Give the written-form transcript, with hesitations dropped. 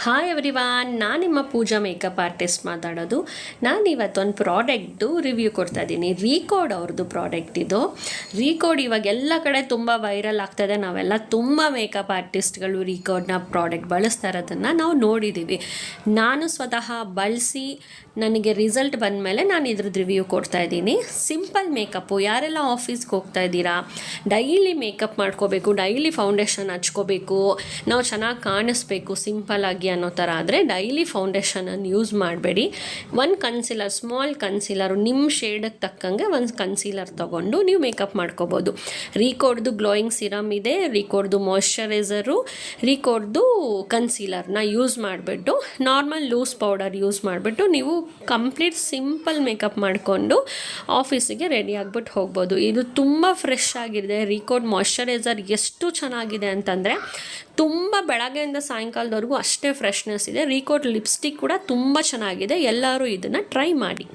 Hi everyone, ನಾನು ನಿಮ್ಮ ಪೂಜಾ makeup artist ಮಾತಾಡೋದು. ನಾನು ಇವತ್ತೊಂದು ಪ್ರಾಡಕ್ಟ್ದು ರಿವ್ಯೂ ಕೊಡ್ತಾ ಇದ್ದೀನಿ. ರೀಕೋಡ್ ಅವ್ರದ್ದು ಪ್ರಾಡಕ್ಟ್ ಇದು. ರೀಕೋಡ್ ಇವಾಗ ಎಲ್ಲ ಕಡೆ ತುಂಬ ವೈರಲ್ ಆಗ್ತಾಯಿದೆ. ನಾವೆಲ್ಲ ತುಂಬ ಮೇಕಪ್ ಆರ್ಟಿಸ್ಟ್ಗಳು ರೀಕೋಡ್ನ ಪ್ರಾಡಕ್ಟ್ ಬಳಸ್ತಾ ಇರೋದನ್ನು ನಾವು ನೋಡಿದ್ದೀವಿ. ನಾನು ಸ್ವತಃ ಬಳಸಿ ನನಗೆ ರಿಸಲ್ಟ್ ಬಂದ ಮೇಲೆ ನಾನು ಇದ್ರದ್ದು ರಿವ್ಯೂ ಕೊಡ್ತಾ ಇದ್ದೀನಿ. ಸಿಂಪಲ್ ಮೇಕಪ್ಪು, ಯಾರೆಲ್ಲ ಆಫೀಸ್ಗೆ ಹೋಗ್ತಾ ಇದ್ದೀರಾ, ಡೈಲಿ ಮೇಕಪ್ ಮಾಡ್ಕೋಬೇಕು, ಡೈಲಿ ಫೌಂಡೇಶನ್ ಹಚ್ಕೋಬೇಕು, ನಾವು ಚೆನ್ನಾಗಿ ಕಾಣಿಸ್ಬೇಕು ಸಿಂಪಲ್ಲಾಗಿ ಅನ್ನೋ ಥರ ಆದರೆ ಡೈಲಿ ಫೌಂಡೇಶನನ್ನು ಯೂಸ್ ಮಾಡಬೇಡಿ. ಒಂದು ಕನ್ಸೀಲರ್, ಸ್ಮಾಲ್ ಕನ್ಸೀಲರು ನಿಮ್ಮ ಶೇಡಿಗೆ ತಕ್ಕಂಗೆ ಒಂದು ಕನ್ಸೀಲರ್ ತೊಗೊಂಡು ನೀವು ಮೇಕಪ್ ಮಾಡ್ಕೋಬೋದು. ರೀಕೋಡ್ದು ಗ್ಲೋಯಿಂಗ್ ಸಿರಮ್ ಇದೆ, ರೀಕೋಡ್ದು ಮಾಯ್ಶ್ಚರೈಸರು, ರೀಕೋಡ್ದು ಕನ್ಸೀಲರ್ನ ಯೂಸ್ ಮಾಡಿಬಿಟ್ಟು ನಾರ್ಮಲ್ ಲೂಸ್ ಪೌಡರ್ ಯೂಸ್ ಮಾಡಿಬಿಟ್ಟು ನೀವು ಕಂಪ್ಲೀಟ್ ಸಿಂಪಲ್ ಮೇಕಪ್ ಮಾಡಿಕೊಂಡು ಆಫೀಸಿಗೆ ರೆಡಿ ಆಗಿಬಿಟ್ಟು ಹೋಗ್ಬೋದು. ಇದು ತುಂಬ ಫ್ರೆಶ್ ಆಗಿದೆ. ರೀಕೋಡ್ ಮಾಯ್ಶ್ಚರೈಸರ್ ಎಷ್ಟು ಚೆನ್ನಾಗಿದೆ ಅಂತಂದರೆ ತುಂಬ ಬೆಳಗ್ಗೆಯಿಂದ ಸಾಯಂಕಾಲದವರೆಗೂ ಅಷ್ಟೇ ಫ್ರೆಶ್ನೆಸ್ ಇದೆ. ರೀಕೋಡ್ ಲಿಪ್ಸ್ಟಿಕ್ ಕೂಡ ತುಂಬ ಚೆನ್ನಾಗಿದೆ. ಎಲ್ಲರೂ ಇದನ್ನು ಟ್ರೈ ಮಾಡಿ.